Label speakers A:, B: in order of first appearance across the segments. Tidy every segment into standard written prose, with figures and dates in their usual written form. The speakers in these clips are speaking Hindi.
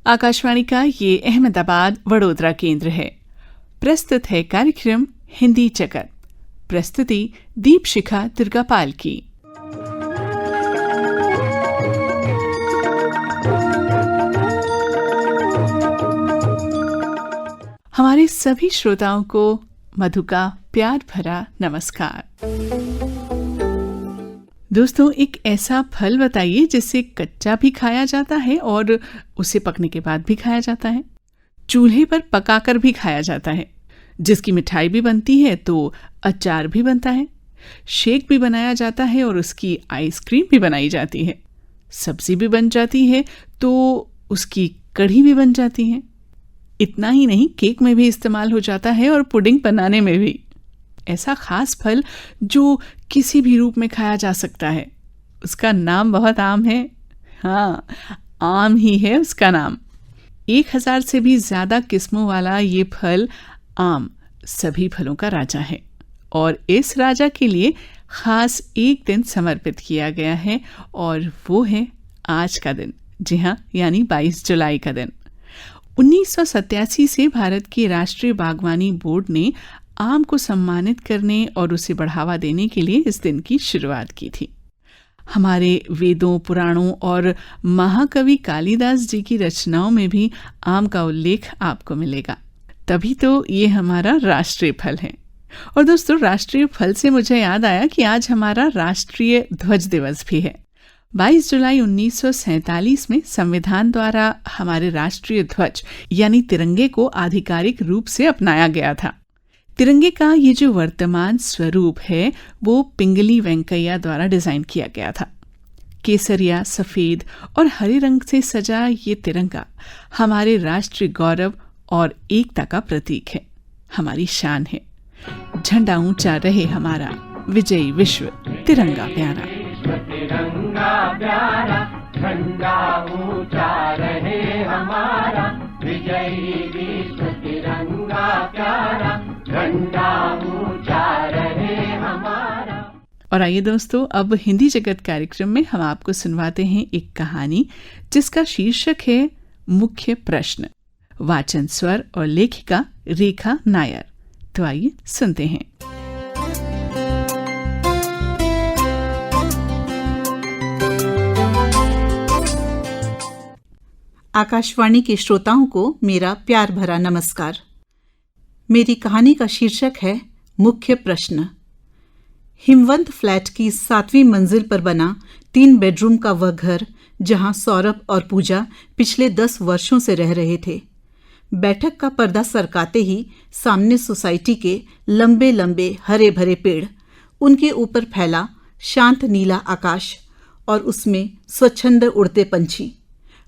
A: आकाशवाणी का ये अहमदाबाद वडोदरा केंद्र है। प्रस्तुत है कार्यक्रम हिंदी जगत। प्रस्तुति दीपशिखा दुर्गापाल की। हमारे सभी श्रोताओं को मधु का प्यार भरा नमस्कार। दोस्तों, एक ऐसा फल बताइए जिसे कच्चा भी खाया जाता है और उसे पकने के बाद भी खाया जाता है, चूल्हे पर पकाकर भी खाया जाता है, जिसकी मिठाई भी बनती है तो अचार भी बनता है, शेक भी बनाया जाता है और उसकी आइसक्रीम भी बनाई जाती है, सब्जी भी बन जाती है तो उसकी कढ़ी भी बन जाती है। इतना ही नहीं, केक में भी इस्तेमाल हो जाता है और पुडिंग बनाने में भी। ऐसा खास फल जो किसी भी रूप में खाया जा सकता है, उसका नाम बहुत आम है। हाँ, आम ही है उसका नाम। 1000 से भी ज्यादा किस्मों वाला ये फल आम सभी फलों का राजा है और इस राजा के लिए खास एक दिन समर्पित किया गया है और वो है आज का दिन। जी हाँ, यानी 22 जुलाई का दिन। 1987 से भारत के राष्ट्रीय बागवानी बोर्ड ने आम को सम्मानित करने और उसे बढ़ावा देने के लिए इस दिन की शुरुआत की थी। हमारे वेदों, पुराणों और महाकवि कालिदास जी की रचनाओं में भी आम का उल्लेख आपको मिलेगा। तभी तो ये हमारा राष्ट्रीय फल है। और दोस्तों, राष्ट्रीय फल से मुझे याद आया कि आज हमारा राष्ट्रीय ध्वज दिवस भी है। 22 जुलाई 1947 में संविधान द्वारा हमारे राष्ट्रीय ध्वज यानी तिरंगे को आधिकारिक रूप से अपनाया गया था। तिरंगे का ये जो वर्तमान स्वरूप है वो पिंगली वेंकैया द्वारा डिजाइन किया गया था। केसरिया, सफेद और हरे रंग से सजा ये तिरंगा हमारे राष्ट्रीय गौरव और एकता का प्रतीक है, हमारी शान है। झंडा ऊंचा रहे हमारा, विजयी विश्व तिरंगा प्यारा।
B: तिरंगा प्यारा, झंडा ऊंचा रहे हमारा, विजयी विश्व तिरंगा प्यारा, झंडा ऊंचा रहे हमारा।
A: और आइए दोस्तों, अब हिंदी जगत कार्यक्रम में हम आपको सुनवाते हैं एक कहानी जिसका शीर्षक है मुख्य प्रश्न। वाचन स्वर और लेखिका रेखा नायर। तो आइए सुनते हैं।
C: आकाशवाणी के श्रोताओं को मेरा प्यार भरा नमस्कार। मेरी कहानी का शीर्षक है मुख्य प्रश्न। हिमवंत फ्लैट की 7वीं मंजिल पर बना 3 बेडरूम का वह घर, जहां सौरभ और पूजा पिछले 10 वर्षों से रह रहे थे। बैठक का पर्दा सरकाते ही सामने सोसाइटी के लंबे लंबे हरे भरे पेड़, उनके ऊपर फैला शांत नीला आकाश और उसमें स्वच्छंद उड़ते पंछी।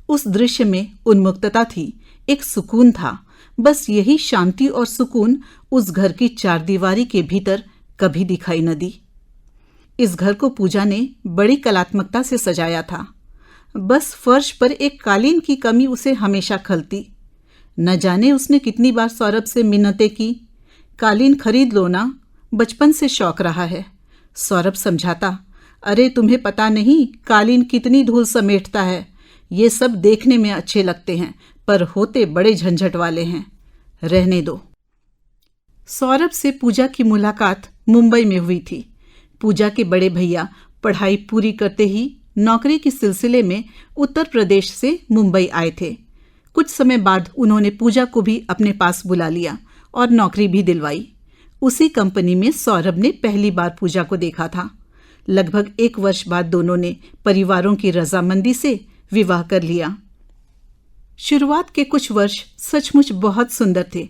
C: उस दृश्य में उन्मुक्तता थी, एक सुकून था। बस यही शांति और सुकून उस घर की 4 दीवारी के भीतर कभी दिखाई न दी। इस घर को पूजा ने बड़ी कलात्मकता से सजाया था। बस फर्श पर एक कालीन की कमी उसे हमेशा खलती। न जाने उसने कितनी बार सौरभ से मिन्नतें की, कालीन खरीद लो ना, बचपन से शौक रहा है। सौरभ समझाता, अरे तुम्हें पता नहीं कालीन कितनी धूल समेटता है। ये सब देखने में अच्छे लगते हैं पर होते बड़े झंझट वाले हैं, रहने दो। सौरभ से पूजा की मुलाकात मुंबई में हुई थी। पूजा के बड़े भैया पढ़ाई पूरी करते ही नौकरी के सिलसिले में उत्तर प्रदेश से मुंबई आए थे। कुछ समय बाद उन्होंने पूजा को भी अपने पास बुला लिया और नौकरी भी दिलवाई। उसी कंपनी में सौरभ ने पहली बार पूजा को देखा था। लगभग 1 वर्ष बाद दोनों ने परिवारों की रजामंदी से विवाह कर लिया। शुरुआत के कुछ वर्ष सचमुच बहुत सुंदर थे।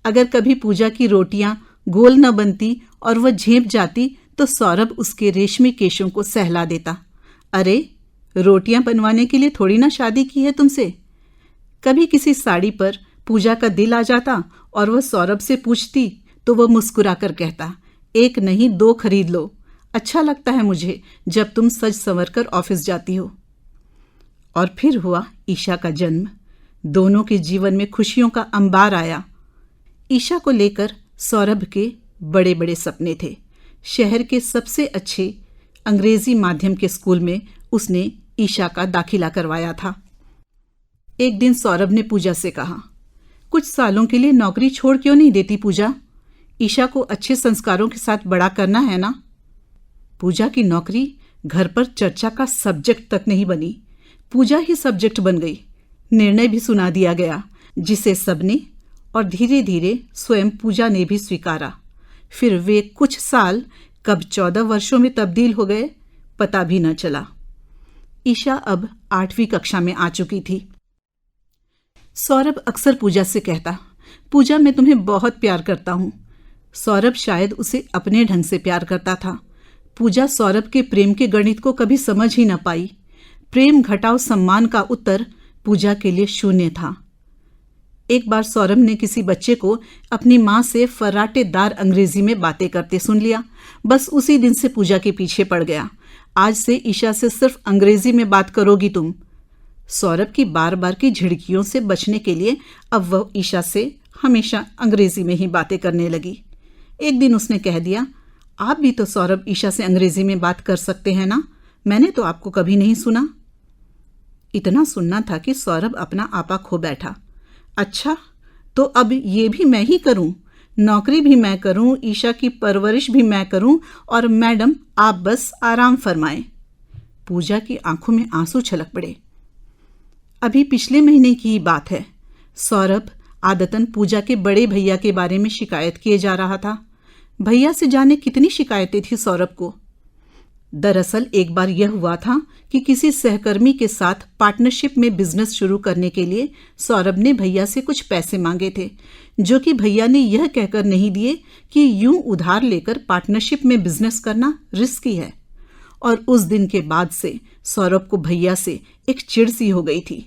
C: अगर कभी पूजा की रोटियां गोल न बनती और वह झेप जाती तो सौरभ उसके रेशमी केशों को सहला देता। अरे, रोटियां बनवाने के लिए थोड़ी ना शादी की है तुमसे। कभी किसी साड़ी पर पूजा का दिल आ जाता और वह सौरभ से पूछती तो वह मुस्कुराकर कहता, 1 नहीं 2 खरीद लो। अच्छा लगता है मुझे जब तुम सज संवर कर ऑफिस जाती हो। और फिर हुआ ईशा का जन्म। दोनों के जीवन में खुशियों का अंबार आया। ईशा को लेकर सौरभ के बड़े बड़े सपने थे। शहर के सबसे अच्छे अंग्रेजी माध्यम के स्कूल में उसने ईशा का दाखिला करवाया था। एक दिन सौरभ ने पूजा से कहा, कुछ सालों के लिए नौकरी छोड़ क्यों नहीं देती पूजा? ईशा को अच्छे संस्कारों के साथ बड़ा करना है ना। पूजा की नौकरी घर पर चर्चा का सब्जेक्ट तक नहीं बनी, पूजा ही सब्जेक्ट बन गई। निर्णय भी सुना दिया गया, जिसे सबने और धीरे धीरे स्वयं पूजा ने भी स्वीकारा। फिर वे कुछ साल कब 14 वर्षों में तब्दील हो गए, पता भी न चला। ईशा अब 8वीं कक्षा में आ चुकी थी। सौरभ अक्सर पूजा से कहता, पूजा मैं तुम्हें बहुत प्यार करता हूं। सौरभ शायद उसे अपने ढंग से प्यार करता था। पूजा सौरभ के प्रेम के गणित को कभी समझ ही न पाई। प्रेम घटाओ सम्मान का उत्तर पूजा के लिए शून्य था। एक बार सौरभ ने किसी बच्चे को अपनी मां से फर्राटेदार अंग्रेजी में बातें करते सुन लिया। बस उसी दिन से पूजा के पीछे पड़ गया। आज से ईशा से सिर्फ अंग्रेजी में बात करोगी तुम। सौरभ की बार बार की झिड़कियों से बचने के लिए अब वह ईशा से हमेशा अंग्रेजी में ही बातें करने लगी। एक दिन उसने कह दिया, आप भी तो सौरभ ईशा से अंग्रेजी में बात कर सकते हैं ना, मैंने तो आपको कभी नहीं सुना। इतना सुनना था कि सौरभ अपना आपा खो बैठा। अच्छा, तो अब ये भी मैं ही करूं, नौकरी भी मैं करूं, ईशा की परवरिश भी मैं करूं, और मैडम आप बस आराम फरमाएं। पूजा की आंखों में आंसू छलक पड़े। अभी पिछले महीने की ही बात है। सौरभ आदतन पूजा के बड़े भैया के बारे में शिकायत किए जा रहा था। भैया से जाने कितनी शिकायतें थी सौरभ को। दरअसल एक बार यह हुआ था कि किसी सहकर्मी के साथ पार्टनरशिप में बिजनेस शुरू करने के लिए सौरभ ने भैया से कुछ पैसे मांगे थे, जो कि भैया ने यह कहकर नहीं दिए कि यूं उधार लेकर पार्टनरशिप में बिजनेस करना रिस्की है। और उस दिन के बाद से सौरभ को भैया से एक चिढ़ सी हो गई थी।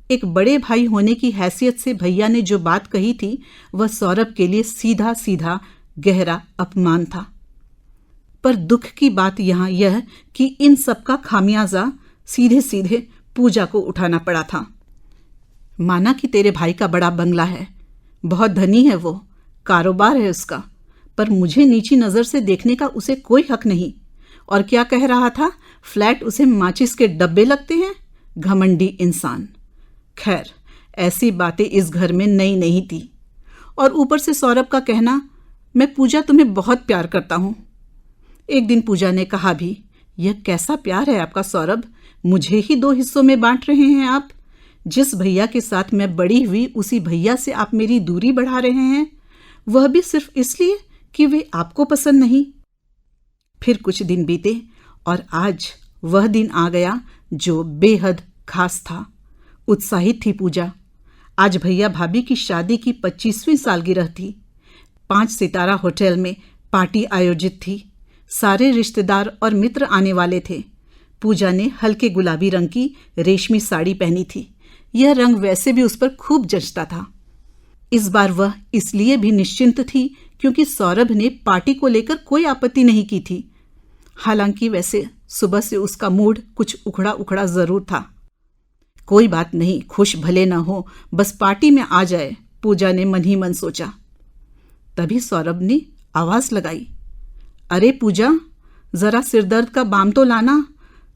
C: एक बड़े भाई होने की हैसियत से भैया ने जो बात कही थी वह सौरभ के लिए सीधा सीधा गहरा अपमान था। पर दुख की बात यहाँ यह कि इन सब का खामियाजा सीधे सीधे पूजा को उठाना पड़ा था। माना कि तेरे भाई का बड़ा बंगला है, बहुत धनी है, वो कारोबार है उसका, पर मुझे नीची नजर से देखने का उसे कोई हक नहीं। और क्या कह रहा था, फ्लैट उसे माचिस के डब्बे लगते हैं, घमंडी इंसान। खैर, ऐसी बातें इस घर में नई नहीं थी। और ऊपर से सौरभ का कहना, मैं पूजा तुम्हें बहुत प्यार करता हूं। एक दिन पूजा ने कहा भी, यह कैसा प्यार है आपका सौरभ, मुझे ही 2 हिस्सों में बांट रहे हैं आप। जिस भैया के साथ मैं बड़ी हुई उसी भैया से आप मेरी दूरी बढ़ा रहे हैं, वह भी सिर्फ इसलिए कि वे आपको पसंद नहीं। फिर कुछ दिन बीते और आज वह दिन आ गया जो बेहद खास था। उत्साहित थी पूजा। आज भैया भाभी की शादी की 25वीं सालगिरह थी। 5 सितारा होटल में पार्टी आयोजित थी। सारे रिश्तेदार और मित्र आने वाले थे। पूजा ने हल्के गुलाबी रंग की रेशमी साड़ी पहनी थी। यह रंग वैसे भी उस पर खूब जचता था। इस बार वह इसलिए भी निश्चिंत थी क्योंकि सौरभ ने पार्टी को लेकर कोई आपत्ति नहीं की थी। हालांकि वैसे सुबह से उसका मूड कुछ उखड़ा उखड़ा जरूर था। कोई बात नहीं, खुश भले न हो, बस पार्टी में आ जाए, पूजा ने मन ही मन सोचा। तभी सौरभ ने आवाज लगाई, अरे पूजा, जरा सिरदर्द का बाम तो लाना,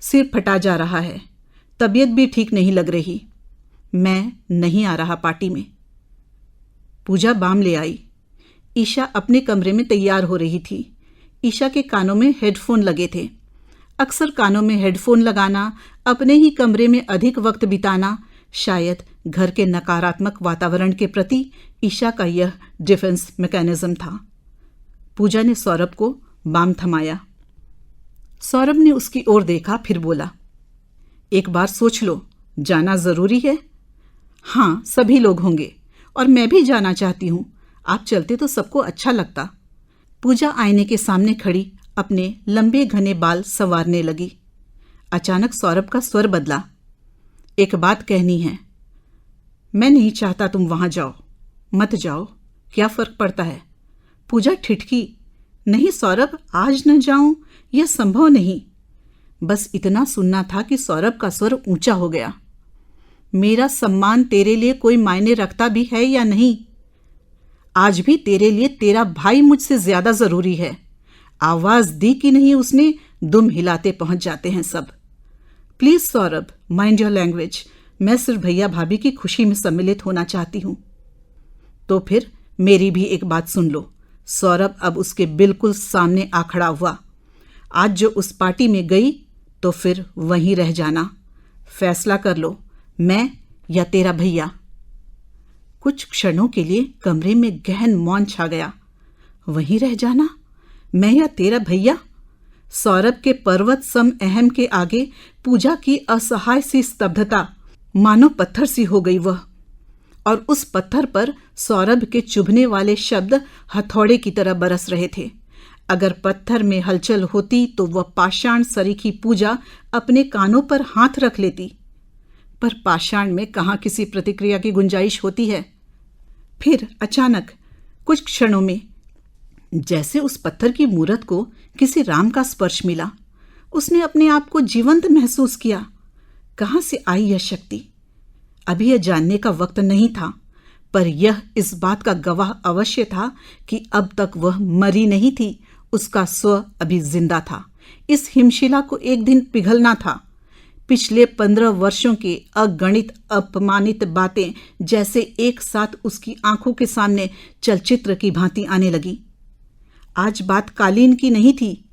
C: सिर फटा जा रहा है, तबीयत भी ठीक नहीं लग रही। मैं नहीं आ रहा पार्टी में। पूजा बाम ले आई। ईशा अपने कमरे में तैयार हो रही थी। ईशा के कानों में हेडफोन लगे थे। अक्सर कानों में हेडफोन लगाना, अपने ही कमरे में अधिक वक्त बिताना, शायद घर के नकारात्मक वातावरण के प्रति ईशा का यह डिफेंस मैकेनिज्म था। पूजा ने सौरभ को बाम थमाया। सौरभ ने उसकी ओर देखा, फिर बोला, एक बार सोच लो, जाना जरूरी है? हाँ, सभी लोग होंगे और मैं भी जाना चाहती हूं। आप चलते तो सबको अच्छा लगता। पूजा आईने के सामने खड़ी अपने लंबे घने बाल संवारने लगी। अचानक सौरभ का स्वर बदला। एक बात कहनी है। मैं नहीं चाहता तुम वहां जाओ। मत जाओ, क्या फर्क पड़ता है? पूजा ठिठकी। नहीं सौरभ, आज न जाऊं, यह संभव नहीं। बस इतना सुनना था कि सौरभ का स्वर ऊंचा हो गया। मेरा सम्मान तेरे लिए कोई मायने रखता भी है या नहीं? आज भी तेरे लिए तेरा भाई मुझसे ज्यादा जरूरी है। आवाज दी कि नहीं उसने, दुम हिलाते पहुंच जाते हैं सब। Please Saurabh, mind your language. मैं सिर्फ भैया भाभी की खुशी में सम्मिलित होना चाहती हूं। तो फिर मेरी भी एक बात सुन लो। सौरभ अब उसके बिल्कुल सामने आ खड़ा हुआ। आज जो उस पार्टी में गई तो फिर वहीं रह जाना। फैसला कर लो, मैं या तेरा भैया। कुछ क्षणों के लिए कमरे में गहन मौन छा गया। वहीं रह जाना, मैं या तेरा भैया? सौरभ के पर्वत सम अहम के आगे पूजा की असहाय सी स्तब्धता, मानो पत्थर सी हो गई वह। और उस पत्थर पर सौरभ के चुभने वाले शब्द हथौड़े की तरह बरस रहे थे। अगर पत्थर में हलचल होती तो वह पाषाण सरीखी पूजा अपने कानों पर हाथ रख लेती, पर पाषाण में कहाँ किसी प्रतिक्रिया की गुंजाइश होती है। फिर अचानक कुछ क्षणों में जैसे उस पत्थर की मूरत को किसी राम का स्पर्श मिला। उसने अपने आप को जीवंत महसूस किया। कहाँ से आई यह शक्ति? अभी यह जानने का वक्त नहीं था, पर यह इस बात का गवाह अवश्य था कि अब तक वह मरी नहीं थी, उसका स्व अभी जिंदा था। इस हिमशिला को एक दिन पिघलना था। पिछले 15 वर्षों के अगणित अपमानित बातें जैसे एक साथ उसकी आंखों के सामने चलचित्र की भांति आने लगी। आज बात कालीन की नहीं थी,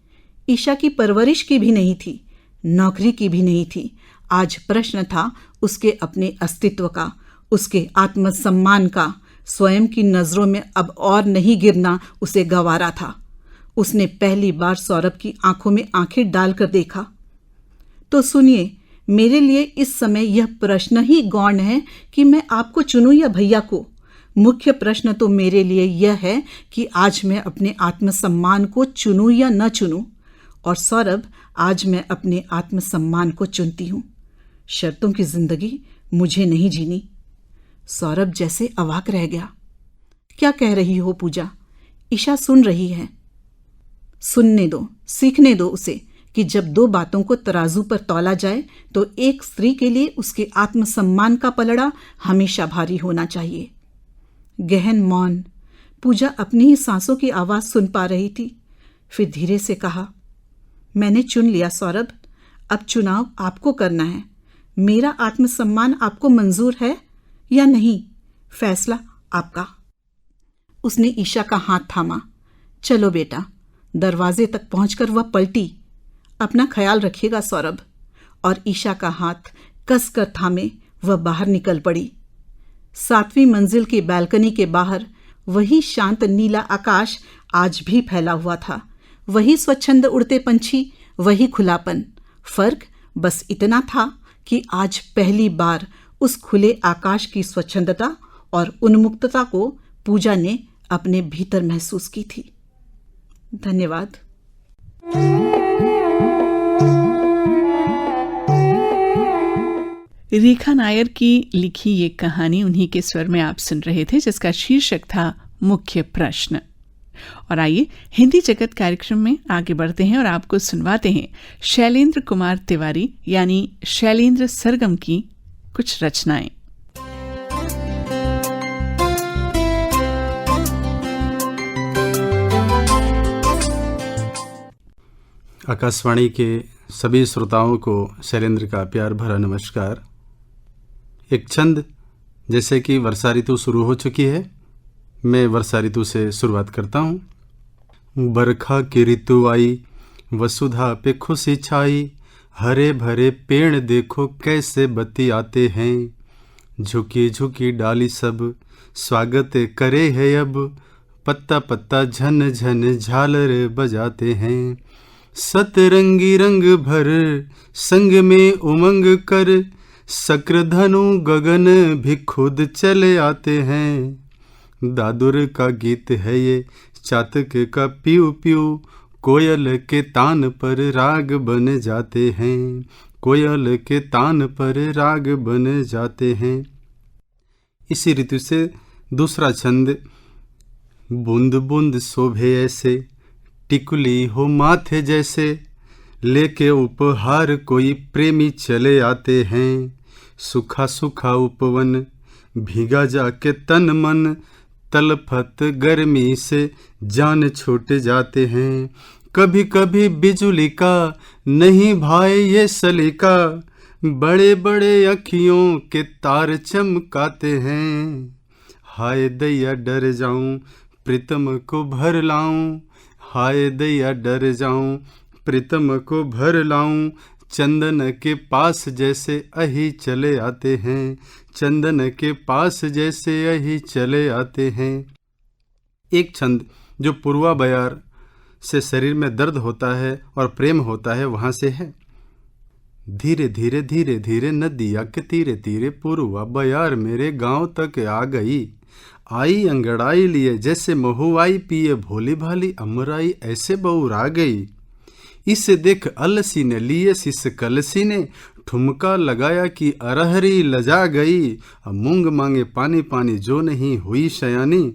C: ईशा की परवरिश की भी नहीं थी, नौकरी की भी नहीं थी। आज प्रश्न था उसके अपने अस्तित्व का, उसके आत्मसम्मान का। स्वयं की नजरों में अब और नहीं गिरना उसे गंवारा था। उसने पहली बार सौरभ की आंखों में आंखें डालकर देखा। तो सुनिए, मेरे लिए इस समय यह प्रश्न ही गौण है कि मैं आपको चुनूं या भैया को। मुख्य प्रश्न तो मेरे लिए यह है कि आज मैं अपने आत्मसम्मान को चुनूं या न चुनूं। और सौरभ, आज मैं अपने आत्मसम्मान को चुनती हूं। शर्तों की जिंदगी मुझे नहीं जीनी। सौरभ जैसे अवाक रह गया। क्या कह रही हो पूजा? ईशा सुन रही है। सुनने दो, सीखने दो उसे कि जब दो बातों को तराजू पर तौला जाए तो एक स्त्री के लिए उसके आत्मसम्मान का पलड़ा हमेशा भारी होना चाहिए। गहन मौन। पूजा अपनी ही सांसों की आवाज सुन पा रही थी। फिर धीरे से कहा, मैंने चुन लिया सौरभ, अब चुनाव आपको करना है। मेरा आत्मसम्मान आपको मंजूर है या नहीं, फैसला आपका। उसने ईशा का हाथ थामा। चलो बेटा। दरवाजे तक पहुंचकर वह पलटी। अपना ख्याल रखिएगा सौरभ। और ईशा का हाथ कसकर थामे वह बाहर निकल पड़ी। 7वीं मंजिल की बालकनी के बाहर वही शांत नीला आकाश आज भी फैला हुआ था। वही स्वच्छंद उड़ते पंछी, वही खुलापन। फर्क बस इतना था कि आज पहली बार उस खुले आकाश की स्वच्छंदता और उन्मुक्तता को पूजा ने अपने भीतर महसूस की थी। धन्यवाद।
A: रेखा नायर की लिखी ये कहानी उन्हीं के स्वर में आप सुन रहे थे, जिसका शीर्षक था मुख्य प्रश्न। और आइए हिंदी जगत कार्यक्रम में आगे बढ़ते हैं और आपको सुनवाते हैं शैलेंद्र कुमार तिवारी यानी शैलेंद्र सरगम की कुछ रचनाएं।
D: आकाशवाणी के सभी श्रोताओं को शैलेंद्र का प्यार भरा नमस्कार। एक छंद, जैसे कि वर्षा ऋतु शुरू हो चुकी है, मैं वर्षा ऋतु से शुरुआत करता हूँ। बरखा की ऋतु आई, वसुधा पे खुशी छाई, हरे भरे पेड़ देखो कैसे बतियाते हैं, झुकी झुकी डाली सब स्वागत करे है अब, पत्ता पत्ता झन झन झालर बजाते हैं, सतरंगी रंग भर संग में उमंग कर, शक्रधनु गगन भी खुद चले आते हैं, दादुर का गीत है ये चातक का प्यू प्यू, कोयल के तान पर राग बन जाते हैं, कोयल के तान पर राग बन जाते हैं। इसी ऋतु से दूसरा छंद, बूंद बूंद शोभे ऐसे, टिकुली हो माथे जैसे, लेके उपहार कोई प्रेमी चले आते हैं, सूखा सूखा उपवन भीगा जाके तन मन, तलफत गर्मी से जान छूट जाते हैं, कभी कभी बिजुली का नहीं भाई ये सलीका, बड़े बड़े अखियों के तार चमकाते हैं। हाय दैया डर जाऊं प्रीतम को भर लाऊं, हाय दैया डर जाऊं प्रीतम को भर लाऊं। चंदन के पास जैसे अही चले आते हैं, चंदन के पास जैसे अही चले आते हैं। एक छंद जो पूर्वा बयार से शरीर में दर्द होता है और प्रेम होता है वहाँ से है। धीरे धीरे धीरे धीरे नदिया के तीरे तीरे पूर्वा बयार मेरे गांव तक आ गई। आई अंगड़ाई लिए जैसे महुआई, पिए भोली भाली अमराई ऐसे बउरा गई। इसे देख अलसी ने लिए सिस कलसी ने, ठुमका लगाया कि अरहरी लजा गई। मूंग मांगे पानी पानी जो नहीं हुई शयानी,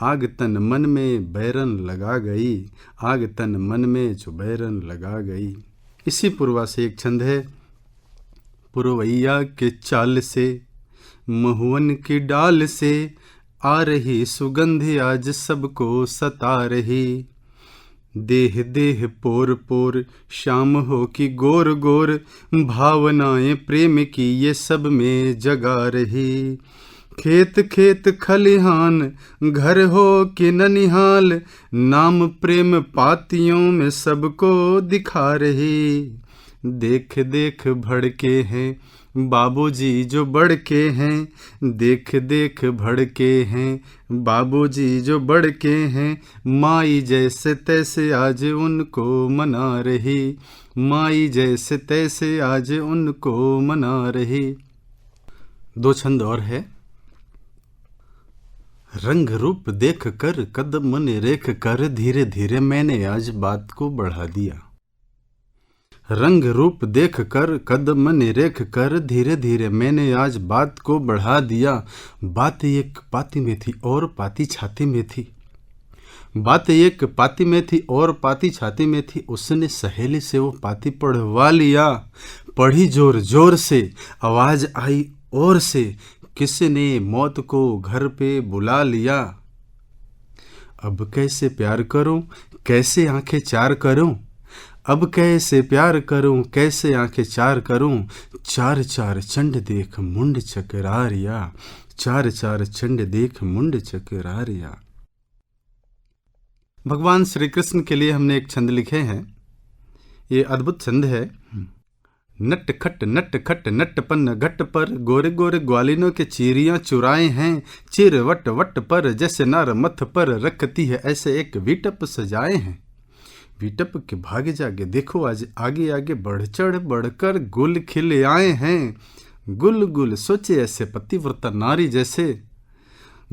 D: आग तन मन में बैरन लगा गई, आग तन मन में जो बैरन लगा गई। इसी पूर्वा से एक छंद है। पुरवैया के चाल से महुवन की डाल से, आ रही सुगंध आज सबको सता रही। देह देह पोर पोर शाम हो कि गोर गोर, भावनाएं प्रेम की ये सब में जगा रही। खेत खेत खलिहान घर हो कि ननिहाल, नाम प्रेम पातियों में सबको दिखा रही। देख देख भड़के हैं बाबूजी जो बड़के हैं, देख देख भड़के हैं बाबूजी जो बड़के हैं। माई जैसे तैसे आज उनको मना रही, माई जैसे तैसे आज उनको मना रही। दो छंद और है। रंग रूप देख कर कदम ने रेख कर, धीरे धीरे मैंने आज बात को बढ़ा दिया। रंग रूप देख कर कदम ने रेख कर, धीरे धीरे मैंने आज बात को बढ़ा दिया। बात एक पाती में थी और पाती छाती में थी, बात एक पाती में थी और पाती छाती में थी। उसने सहेली से वो पाती पढ़वा लिया, पढ़ी जोर जोर से आवाज आई और से, किसने मौत को घर पे बुला लिया। अब कैसे प्यार करूं कैसे आंखें चार करूं, अब कैसे प्यार करूं कैसे आंखें चार करूं। चार चार चंड देख मुंड चकरा रिया, चार चार चंड देख मुंड चकरा रिया। भगवान श्री कृष्ण के लिए हमने एक छंद लिखे हैं। ये अद्भुत छंद है। नट खट नटपन घट पर, गोरे गोरे ग्वालिनों के चीरियां चुराए हैं। चिर वट वट पर जैसे नार मथ पर, रखती है ऐसे एक वीटप सजाए हैं। वीटप के भागे जागे देखो आज आगे आगे बढ़ चढ़ बढ़कर गुल खिले आए हैं। गुल गुल सोचे ऐसे पतिव्रता नारी जैसे,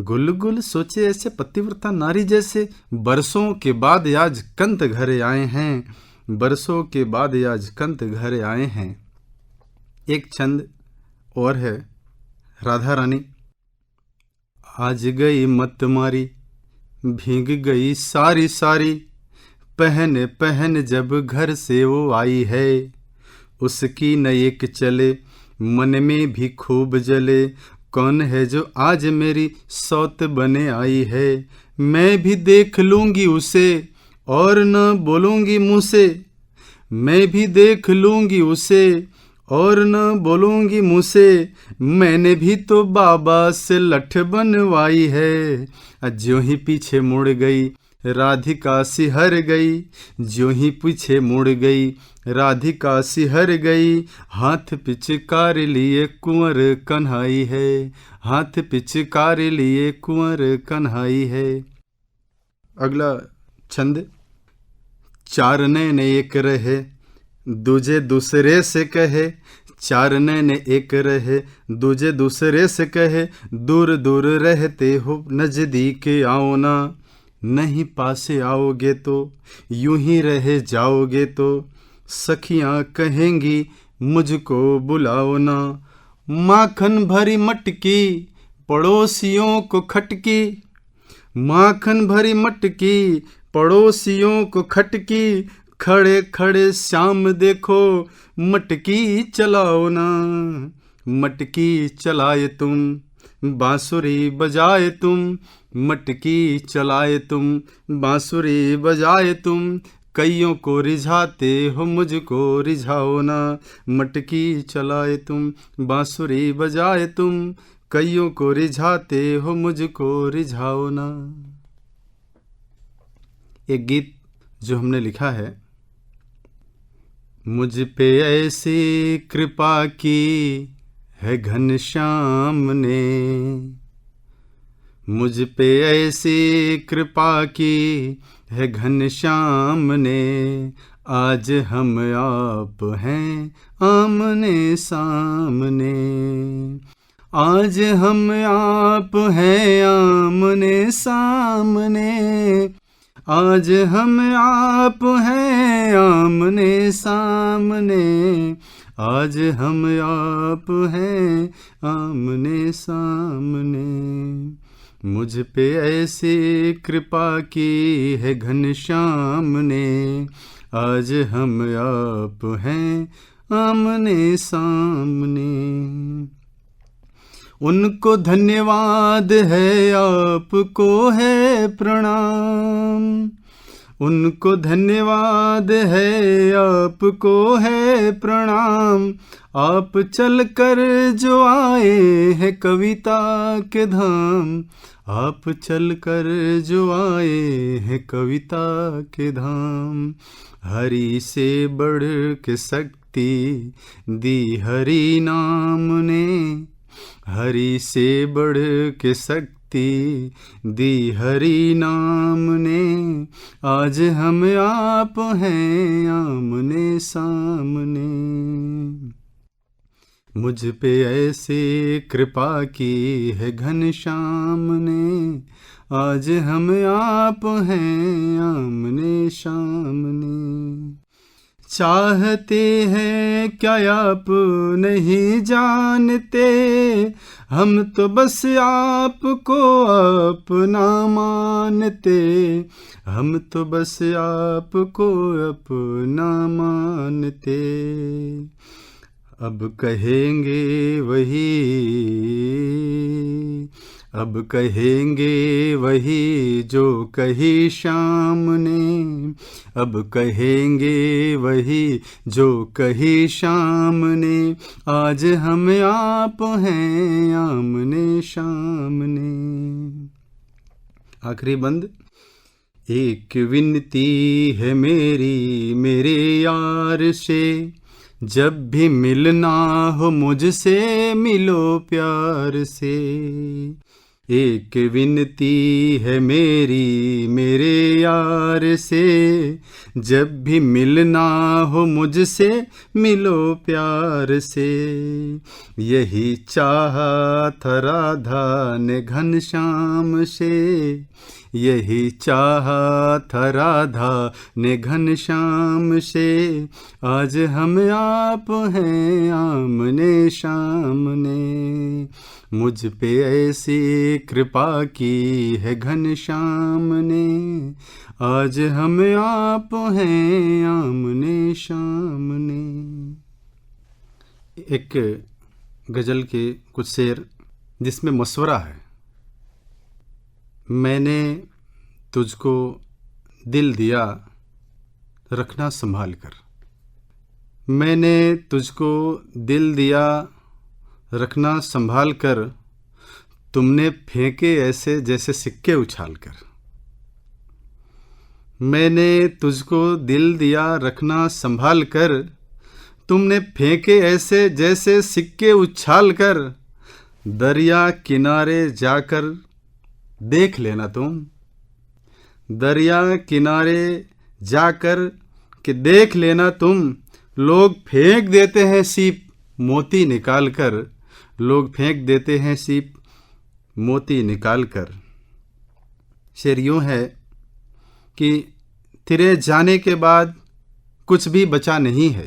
D: गुल गुल सोचे ऐसे पतिव्रता नारी जैसे। बरसों के बाद आज कंत घरे आए हैं, बरसों के बाद आज कंत घरे आए हैं। एक छंद और है। राधा रानी। आज गई मत मारी भीग गई सारी सारी, पहन पहन जब घर से वो आई है। उसकी न एक चले मन में भी खूब जले, कौन है जो आज मेरी सौत बने आई है। मैं भी देख लूंगी उसे और न बोलूंगी मुँह से, मैं भी देख लूंगी उसे और न बोलूंगी मुँह से। मैंने भी तो बाबा से लठ बनवाई है। ज्यों ही पीछे मुड़ गई राधिका सिहर गई, ज्यों ही पीछे मुड़ गई राधिका सिहर गई। हाथ पिचकार लिए कुंवर कन्हाई है, हाथ पिचकार लिए कुंवर कन्हाई है। अगला छंद। चार नैन एक रहे दूजे दूसरे से कहे, चार नैन एक रहे दूजे दूसरे से कहे। दूर दूर रहते हो नजदीक आओ ना, नहीं पासे आओगे तो यूं ही रह जाओगे तो। सखियां कहेंगी मुझको बुलाओ ना, माखन भरी मटकी पड़ोसियों को खटकी, माखन भरी मटकी पड़ोसियों को खटकी। खड़े खड़े शाम देखो मटकी चलाओ ना, मटकी चलाए तुम बांसुरी बजाए तुम, मटकी चलाए तुम बांसुरी बजाए तुम। कईयों को रिझाते हो मुझको रिझाओ ना। मटकी चलाए तुम बांसुरी बजाए तुम, कईयों को रिझाते हो मुझको रिझाओ ना। एक गीत जो हमने लिखा है, मुझ पे ऐसी कृपा की है घनश्याम ने, मुझ पे ऐसी कृपा की है घनश्याम ने, आज हम आप हैं आमने सामने, आज हम आप हैं आमने सामने, आज हम आप हैं आमने सामने, आज हम आप हैं आमने सामने। मुझ पे ऐसी कृपा की है घनश्याम ने, आज हम आप हैं आमने सामने। उनको धन्यवाद है आपको है प्रणाम, उनको धन्यवाद है आपको है प्रणाम, आप चलकर जो आए हैं कविता के धाम, आप चलकर जो आए हैं कविता के धाम। हरि से बढ़ के शक्ति दी हरि नाम ने, हरि से बढ़ के शक्ति दी हरि नाम ने, आज हम आप हैं आमने सामने। मुझ पे ऐसे कृपा की है घनश्याम ने, आज हम आप हैं आमने सामने। चाहते हैं क्या आप नहीं जानते, हम तो बस आपको अपना मानते, हम तो बस आपको अपना मानते। अब कहेंगे वही, अब कहेंगे वही जो कही शाम ने, अब कहेंगे वही जो कही शाम ने, आज हम आप हैं आमने सामने। आखिरी बंद। एक विनती है मेरी मेरे यार से, जब भी मिलना हो मुझसे मिलो प्यार से। एक विनती है मेरी मेरे यार से, जब भी मिलना हो मुझसे मिलो प्यार से। यही चाहा था राधा ने घनश्याम से, यही चाहा था राधा ने घनश्याम से, आज हम आप हैं आमने सामने। मुझ पे ऐसी कृपा की है घनश्याम ने, आज हम आप हैं आमने सामने। एक गजल के कुछ शेर जिसमें मशवरा है। मैंने तुझको दिल दिया रखना संभाल कर, मैंने तुझको दिल दिया रखना संभाल कर, तुमने फेंके ऐसे जैसे सिक्के उछाल कर। मैंने तुझको दिल दिया रखना संभाल कर, तुमने फेंके ऐसे जैसे सिक्के उछाल कर। दरिया किनारे जाकर देख लेना तुम, दरिया किनारे जाकर के देख लेना तुम। लोग फेंक देते हैं सीप मोती निकाल कर, लोग फेंक देते हैं सीप मोती निकाल कर। शेर यूँ है कि तेरे जाने के बाद कुछ भी बचा नहीं है,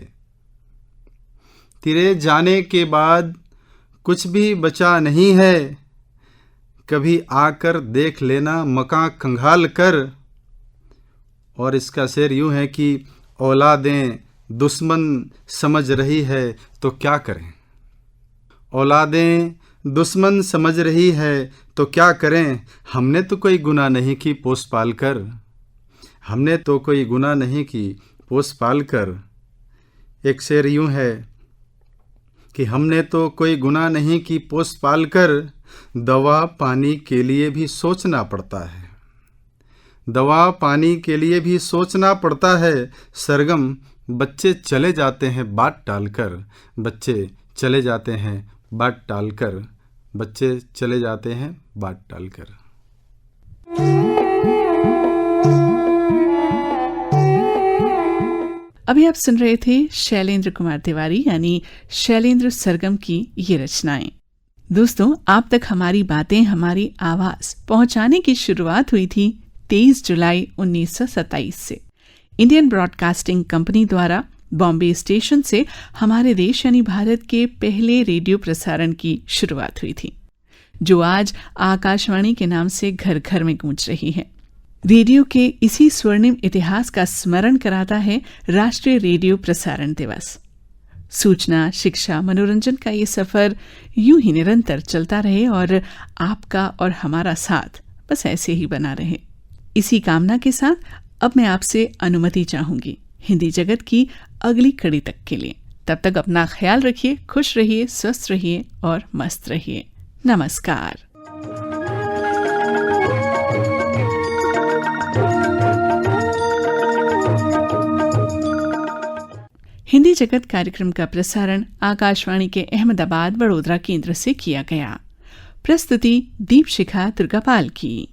D: तेरे जाने के बाद कुछ भी बचा नहीं है। कभी आकर देख लेना मकां खंगाल कर। और इसका शेर यूँ है कि औलादें दुश्मन समझ रही है तो क्या करें, औलादें दुश्मन समझ रही है तो क्या करें। हमने तो कोई गुनाह नहीं की पोस पाल कर, हमने तो कोई गुनाह नहीं की पोस पाल कर। एक शेर यूं है कि हमने तो कोई गुनाह नहीं की पोस पाल कर, दवा पानी के लिए भी सोचना पड़ता है। दवा पानी के लिए भी सोचना पड़ता है। सरगम बच्चे चले जाते हैं बाट टालकर, बच्चे चले जाते हैं बाट टालकर, बच्चे चले जाते हैं बाट टालकर।
A: अभी आप सुन रहे थे शैलेंद्र कुमार तिवारी यानी शैलेंद्र सरगम की ये रचनाएं। दोस्तों, आप तक हमारी बातें, हमारी आवाज पहुंचाने की शुरुआत हुई थी 23 जुलाई 1927 से। इंडियन ब्रॉडकास्टिंग कंपनी द्वारा बॉम्बे स्टेशन से हमारे देश यानी भारत के पहले रेडियो प्रसारण की शुरुआत हुई थी, जो आज आकाशवाणी के नाम से घर घर में गूंज रही है। रेडियो के इसी स्वर्णिम इतिहास का स्मरण कराता है राष्ट्रीय रेडियो प्रसारण दिवस। सूचना, शिक्षा, मनोरंजन का ये सफर यूं ही निरंतर चलता रहे और आपका और हमारा साथ बस ऐसे ही बना रहे। इसी कामना के साथ अब मैं आपसे अनुमति चाहूंगी हिंदी जगत की अगली कड़ी तक के लिए। तब तक अपना ख्याल रखिए, खुश रहिए, स्वस्थ रहिए और मस्त रहिए। नमस्कार। हिंदी जगत कार्यक्रम का प्रसारण आकाशवाणी के अहमदाबाद, वडोदरा केंद्र से किया गया। प्रस्तुति दीपशिखा दुर्गापाल की।